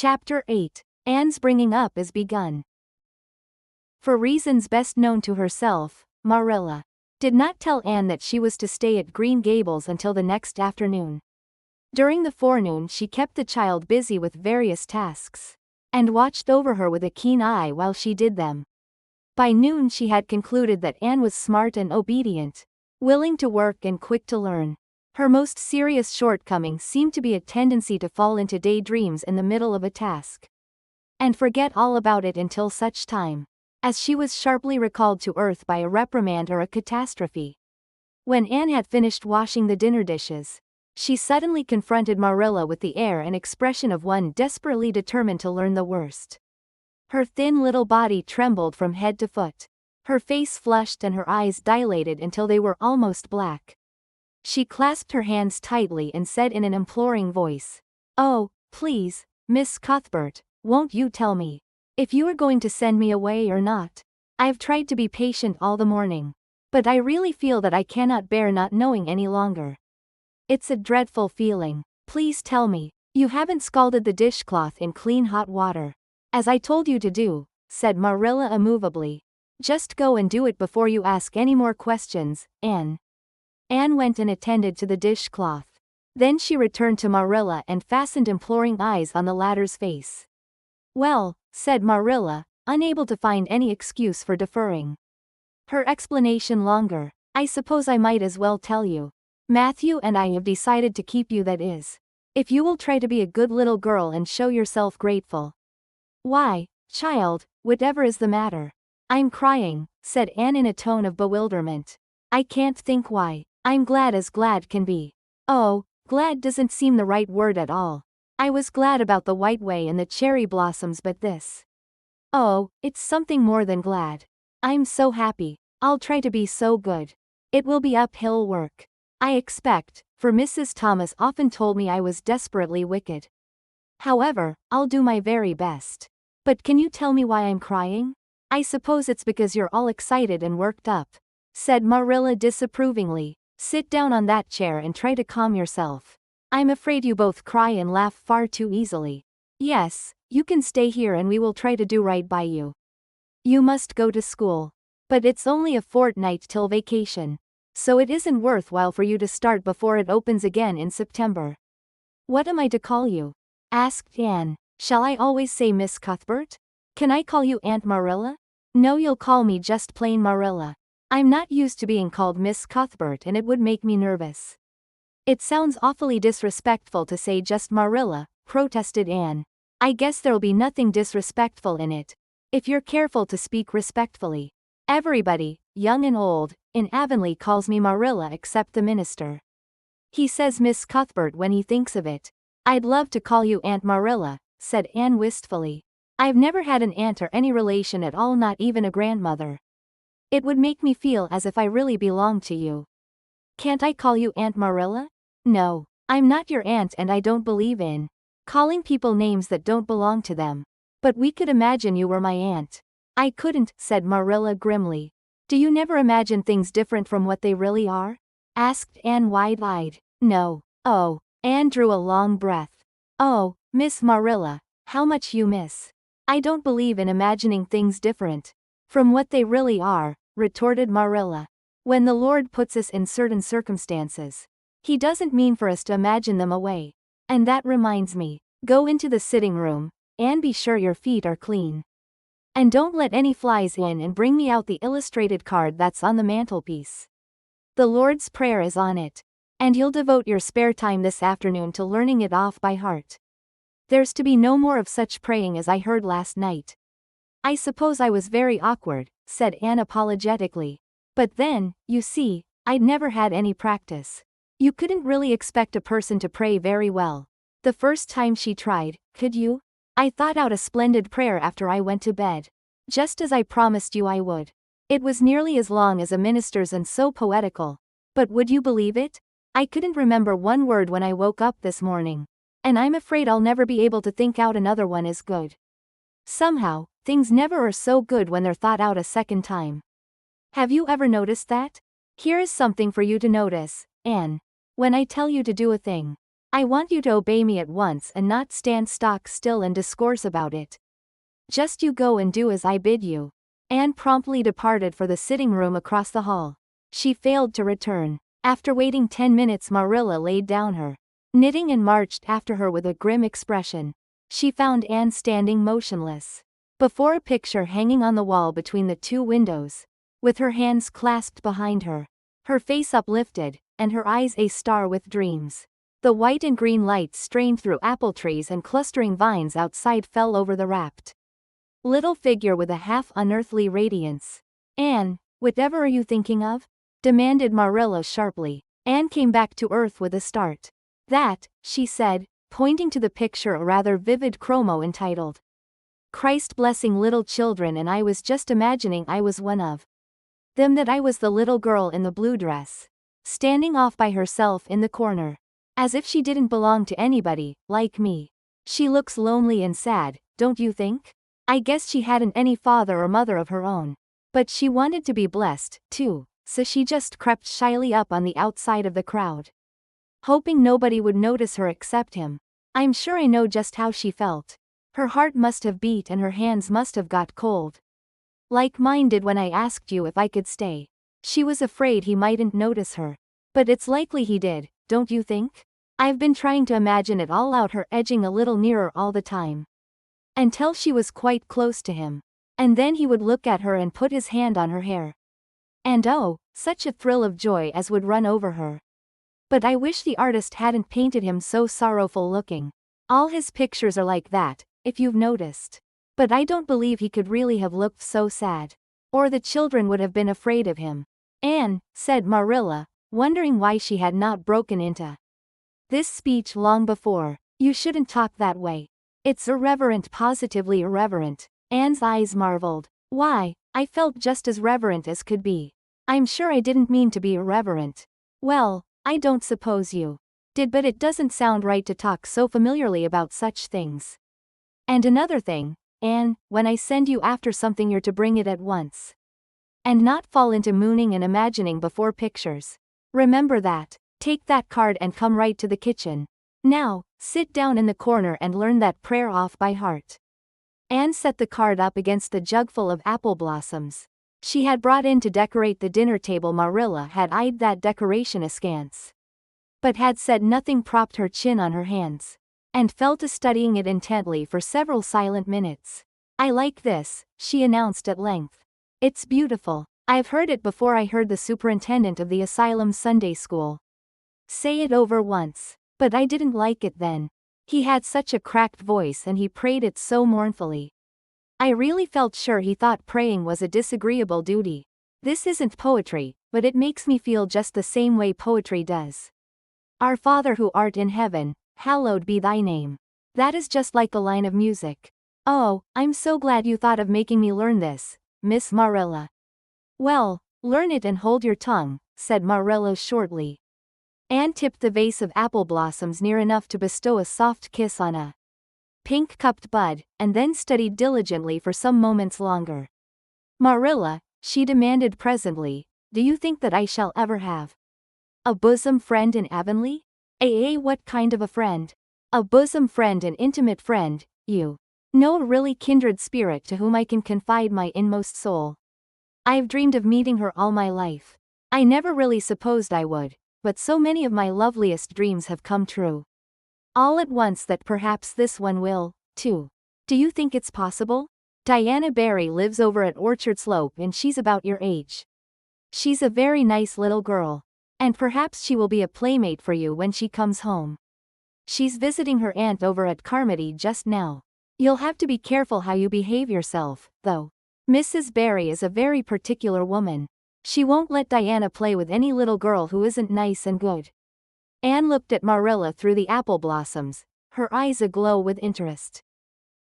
Chapter 8. Anne's bringing up is begun. For reasons best known to herself, Marilla did not tell Anne that she was to stay at Green Gables until the next afternoon. During the forenoon she kept the child busy with various tasks, and watched over her with a keen eye while she did them. By noon she had concluded that Anne was smart and obedient, willing to work and quick to learn. Her most serious shortcoming seemed to be a tendency to fall into daydreams in the middle of a task, and forget all about it until such time as she was sharply recalled to earth by a reprimand or a catastrophe. When Anne had finished washing the dinner dishes, she suddenly confronted Marilla with the air and expression of one desperately determined to learn the worst. Her thin little body trembled from head to foot. Her face flushed and her eyes dilated until they were almost black. She clasped her hands tightly and said in an imploring voice, "Oh, please, Miss Cuthbert, won't you tell me if you are going to send me away or not? I've tried to be patient all the morning, but I really feel that I cannot bear not knowing any longer. It's a dreadful feeling. Please tell me. You haven't scalded the dishcloth in clean hot water, as I told you to do," said Marilla immovably. "Just go and do it before you ask any more questions, Anne." Anne went and attended to the dishcloth. Then she returned to Marilla and fastened imploring eyes on the latter's face. "Well," said Marilla, unable to find any excuse for deferring her explanation longer, "I suppose I might as well tell you. Matthew and I have decided to keep you, that is, if you will try to be a good little girl and show yourself grateful." "Why, child, whatever is the matter?" "I'm crying," said Anne in a tone of bewilderment. "I can't think why. I'm glad as glad can be." "Oh, glad doesn't seem the right word at all. I was glad about the white way and the cherry blossoms, but this. Oh, it's something more than glad. I'm so happy. I'll try to be so good. It will be uphill work, I expect, for Mrs. Thomas often told me I was desperately wicked. However, I'll do my very best. But can you tell me why I'm crying?" "I suppose it's because you're all excited and worked up," said Marilla disapprovingly. "Sit down on that chair and try to calm yourself. I'm afraid you both cry and laugh far too easily. Yes, you can stay here and we will try to do right by you. You must go to school, but it's only a fortnight till vacation, so it isn't worthwhile for you to start before it opens again in September." "What am I to call you?" asked Anne. "Shall I always say Miss Cuthbert? Can I call you Aunt Marilla?" "No, you'll call me just plain Marilla. I'm not used to being called Miss Cuthbert and it would make me nervous." "It sounds awfully disrespectful to say just Marilla," protested Anne. "I guess there'll be nothing disrespectful in it, if you're careful to speak respectfully. Everybody, young and old, in Avonlea calls me Marilla except the minister. He says Miss Cuthbert when he thinks of it." "I'd love to call you Aunt Marilla," said Anne wistfully. "I've never had an aunt or any relation at all, not even a grandmother. It would make me feel as if I really belonged to you." "Can't I call you Aunt Marilla?" "No, I'm not your aunt and I don't believe in calling people names that don't belong to them. But we could imagine you were my aunt." "I couldn't," said Marilla grimly. "Do you never imagine things different from what they really are?" asked Anne wide-eyed. "No." "Oh." Anne drew a long breath. "Oh, Miss Marilla, how much you miss." "I don't believe in imagining things different from what they really are," retorted Marilla. "When the Lord puts us in certain circumstances, He doesn't mean for us to imagine them away. And that reminds me, go into the sitting room, and be sure your feet are clean. And don't let any flies in, and bring me out the illustrated card that's on the mantelpiece. The Lord's Prayer is on it. And you'll devote your spare time this afternoon to learning it off by heart. There's to be no more of such praying as I heard last night." "I suppose I was very awkward," said Anne apologetically. "But then, you see, I'd never had any practice. You couldn't really expect a person to pray very well the first time she tried, could you? I thought out a splendid prayer after I went to bed, just as I promised you I would. It was nearly as long as a minister's and so poetical. But would you believe it? I couldn't remember one word when I woke up this morning. And I'm afraid I'll never be able to think out another one as good. Somehow, things never are so good when they're thought out a second time. Have you ever noticed that? Here is something for you to notice, Anne. When I tell you to do a thing, I want you to obey me at once and not stand stock still and discourse about it. Just you go and do as I bid you." Anne promptly departed for the sitting room across the hall. She failed to return. After waiting 10 minutes, Marilla laid down her knitting and marched after her with a grim expression. She found Anne standing motionless before a picture hanging on the wall between the two windows, with her hands clasped behind her, her face uplifted, and her eyes a star with dreams. The white and green lights strained through apple trees and clustering vines outside fell over the rapt little figure with a half-unearthly radiance. "Anne, whatever are you thinking of?" demanded Marilla sharply. Anne came back to earth with a start. "That," she said, pointing to the picture, a rather vivid chromo entitled "Christ Blessing Little Children," and "I was just imagining I was one of them, that I was the little girl in the blue dress, standing off by herself in the corner. As if she didn't belong to anybody, like me. She looks lonely and sad, don't you think? I guess she hadn't any father or mother of her own. But she wanted to be blessed, too, so she just crept shyly up on the outside of the crowd, hoping nobody would notice her except him. I'm sure I know just how she felt. Her heart must have beat and her hands must have got cold, like mine did when I asked you if I could stay. She was afraid he mightn't notice her. But it's likely he did, don't you think? I've been trying to imagine it all out, her edging a little nearer all the time, until she was quite close to him. And then he would look at her and put his hand on her hair. And oh, such a thrill of joy as would run over her. But I wish the artist hadn't painted him so sorrowful looking. All his pictures are like that, if you've noticed. But I don't believe he could really have looked so sad. Or the children would have been afraid of him." "Anne," said Marilla, wondering why she had not broken into this speech long before, "you shouldn't talk that way. It's irreverent, positively irreverent." Anne's eyes marveled. "Why, I felt just as reverent as could be. I'm sure I didn't mean to be irreverent." "Well, I don't suppose you did, but it doesn't sound right to talk so familiarly about such things. And another thing, Anne, when I send you after something, you're to bring it at once. And not fall into mooning and imagining before pictures. Remember that. Take that card and come right to the kitchen. Now, sit down in the corner and learn that prayer off by heart." Anne set the card up against the jugful of apple blossoms she had brought in to decorate the dinner table. Marilla had eyed that decoration askance, but had said nothing, propped her chin on her hands, and fell to studying it intently for several silent minutes. "I like this," she announced at length. "It's beautiful. I've heard it before. I heard the superintendent of the asylum Sunday school say it over once. But I didn't like it then. He had such a cracked voice and he prayed it so mournfully. I really felt sure he thought praying was a disagreeable duty. This isn't poetry, but it makes me feel just the same way poetry does. Our Father who art in heaven, hallowed be thy name. That is just like a line of music. Oh, I'm so glad you thought of making me learn this, Miss Marilla." "Well, learn it and hold your tongue," said Marilla shortly. Anne tipped the vase of apple blossoms near enough to bestow a soft kiss on a pink-cupped bud, and then studied diligently for some moments longer. "Marilla," she demanded presently, "do you think that I shall ever have a bosom friend in Avonlea?" What kind of a friend?" "A bosom friend, an intimate friend, you know, a really kindred spirit to whom I can confide my inmost soul. I've dreamed of meeting her all my life. I never really supposed I would, but so many of my loveliest dreams have come true all at once that perhaps this one will, too. Do you think it's possible? Diana Barry lives over at Orchard Slope and she's about your age. She's a very nice little girl. And perhaps she will be a playmate for you when she comes home. She's visiting her aunt over at Carmody just now. You'll have to be careful how you behave yourself, though. Mrs. Barry is a very particular woman. She won't let Diana play with any little girl who isn't nice and good." Anne looked at Marilla through the apple blossoms, her eyes aglow with interest.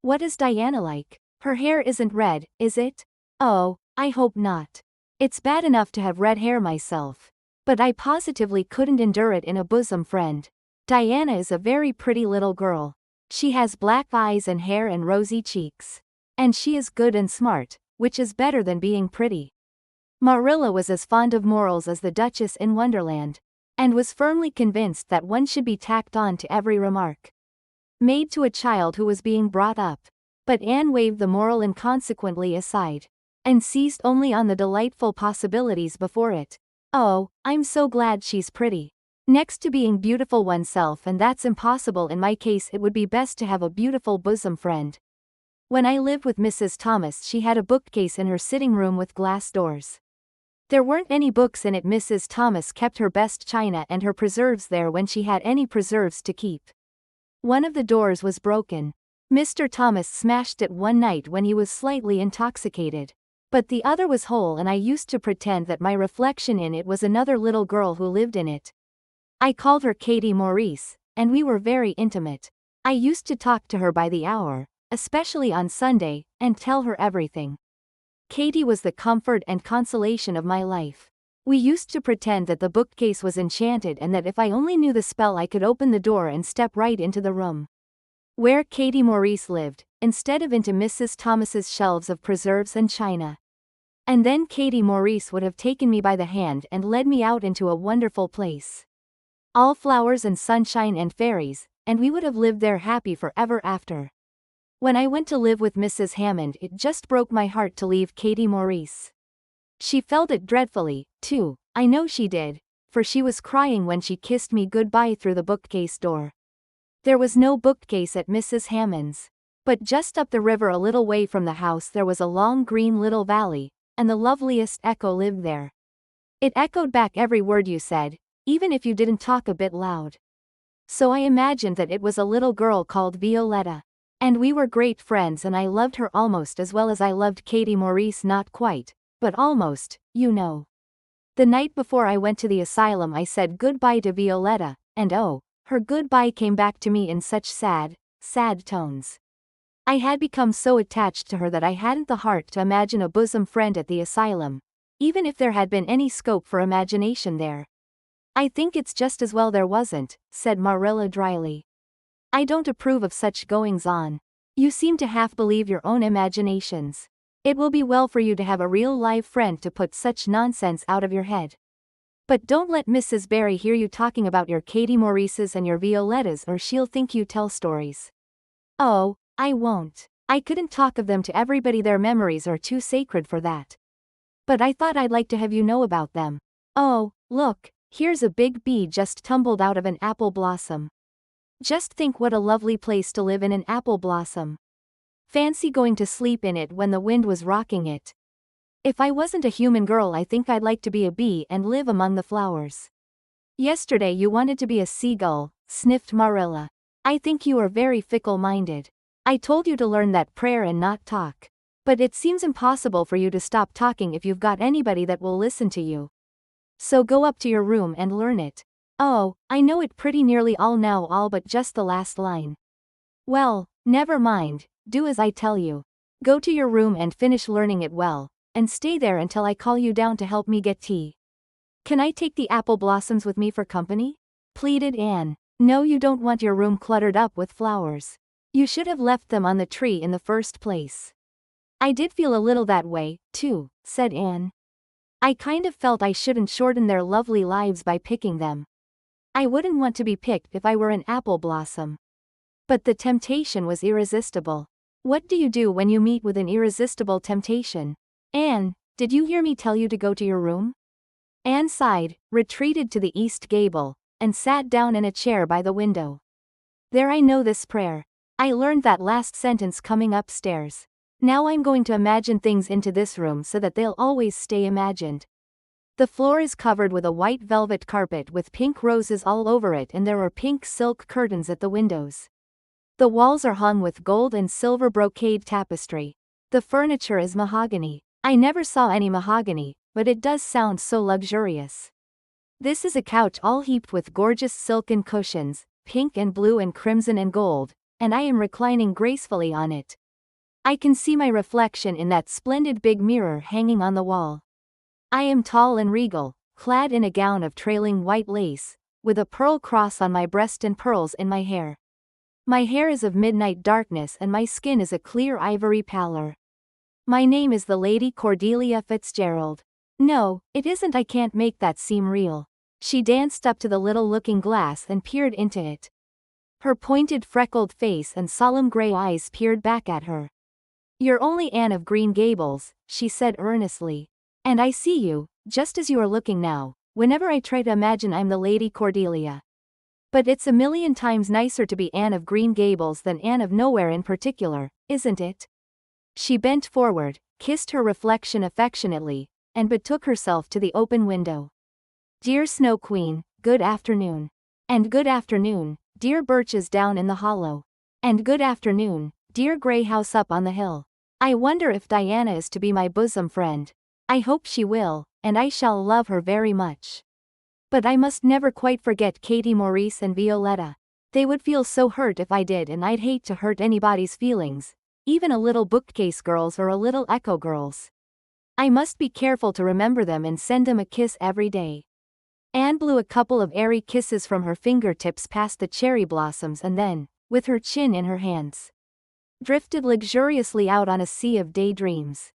"What is Diana like? Her hair isn't red, is it?" "Oh, I hope not. It's bad enough to have red hair myself. But I positively couldn't endure it in a bosom friend. Diana is a very pretty little girl. She has black eyes and hair and rosy cheeks. And she is good and smart, which is better than being pretty." Marilla was as fond of morals as the Duchess in Wonderland. and was firmly convinced that one should be tacked on to every remark made to a child who was being brought up. But Anne waved the moral inconsequently aside, and seized only on the delightful possibilities before it. Oh, I'm so glad she's pretty. Next to being beautiful oneself, and that's impossible in my case, it would be best to have a beautiful bosom friend. When I lived with Mrs. Thomas, she had a bookcase in her sitting room with glass doors. There weren't any books in it. Mrs. Thomas kept her best china and her preserves there when she had any preserves to keep. One of the doors was broken. Mr. Thomas smashed it one night when he was slightly intoxicated. But the other was whole, and I used to pretend that my reflection in it was another little girl who lived in it. I called her Katie Maurice, and we were very intimate. I used to talk to her by the hour, especially on Sunday, and tell her everything. Katie was the comfort and consolation of my life. We used to pretend that the bookcase was enchanted, and that if I only knew the spell I could open the door and step right into the room where Katie Maurice lived, instead of into Mrs. Thomas's shelves of preserves and china. And then Katie Maurice would have taken me by the hand and led me out into a wonderful place, all flowers and sunshine and fairies, and we would have lived there happy forever after. When I went to live with Mrs. Hammond, it just broke my heart to leave Katie Maurice. She felt it dreadfully, too, I know she did, for she was crying when she kissed me goodbye through the bookcase door. There was no bookcase at Mrs. Hammond's, but just up the river a little way from the house there was a long green little valley, and the loveliest echo lived there. It echoed back every word you said, even if you didn't talk a bit loud. So I imagined that it was a little girl called Violetta. And we were great friends, and I loved her almost as well as I loved Katie Maurice. Not quite, but almost, you know. The night before I went to the asylum I said goodbye to Violetta, and oh, her goodbye came back to me in such sad, sad tones. I had become so attached to her that I hadn't the heart to imagine a bosom friend at the asylum, even if there had been any scope for imagination there. I think it's just as well there wasn't, said Marilla dryly. I don't approve of such goings-on. You seem to half believe your own imaginations. It will be well for you to have a real live friend to put such nonsense out of your head. But don't let Mrs. Barry hear you talking about your Katie Maurices and your Violettas, or she'll think you tell stories. Oh, I won't. I couldn't talk of them to everybody. Their memories are too sacred for that. But I thought I'd like to have you know about them. Oh, look, here's a big bee just tumbled out of an apple blossom. Just think what a lovely place to live in, an apple blossom. Fancy going to sleep in it when the wind was rocking it. If I wasn't a human girl, I think I'd like to be a bee and live among the flowers. Yesterday you wanted to be a seagull, sniffed Marilla. I think you are very fickle-minded. I told you to learn that prayer and not talk. But it seems impossible for you to stop talking if you've got anybody that will listen to you. So go up to your room and learn it. Oh, I know it pretty nearly all now, all but just the last line. Well, never mind, do as I tell you. Go to your room and finish learning it well, and stay there until I call you down to help me get tea. Can I take the apple blossoms with me for company? Pleaded Anne. No, you don't want your room cluttered up with flowers. You should have left them on the tree in the first place. I did feel a little that way, too, said Anne. I kind of felt I shouldn't shorten their lovely lives by picking them. I wouldn't want to be picked if I were an apple blossom. But the temptation was irresistible. What do you do when you meet with an irresistible temptation? Anne, did you hear me tell you to go to your room? Anne sighed, retreated to the east gable, and sat down in a chair by the window. There, I know this prayer. I learned that last sentence coming upstairs. Now I'm going to imagine things into this room so that they'll always stay imagined. The floor is covered with a white velvet carpet with pink roses all over it, and there are pink silk curtains at the windows. The walls are hung with gold and silver brocade tapestry. The furniture is mahogany. I never saw any mahogany, but it does sound so luxurious. This is a couch all heaped with gorgeous silken cushions, pink and blue and crimson and gold, and I am reclining gracefully on it. I can see my reflection in that splendid big mirror hanging on the wall. I am tall and regal, clad in a gown of trailing white lace, with a pearl cross on my breast and pearls in my hair. My hair is of midnight darkness and my skin is a clear ivory pallor. My name is the Lady Cordelia Fitzgerald. No, it isn't. I can't make that seem real. She danced up to the little looking-glass and peered into it. Her pointed freckled face and solemn gray eyes peered back at her. "You're only Anne of Green Gables," she said earnestly. "And I see you, just as you are looking now, whenever I try to imagine I'm the Lady Cordelia. But it's a million times nicer to be Anne of Green Gables than Anne of Nowhere in particular, isn't it?" She bent forward, kissed her reflection affectionately, and betook herself to the open window. "Dear Snow Queen, good afternoon. And good afternoon, dear birches down in the hollow. And good afternoon, dear gray house up on the hill. I wonder if Diana is to be my bosom friend. I hope she will, and I shall love her very much. But I must never quite forget Katie Maurice and Violetta. They would feel so hurt if I did, and I'd hate to hurt anybody's feelings, even a little bookcase girl's or a little echo girl's. I must be careful to remember them and send them a kiss every day." Anne blew a couple of airy kisses from her fingertips past the cherry blossoms and then, with her chin in her hands, drifted luxuriously out on a sea of daydreams.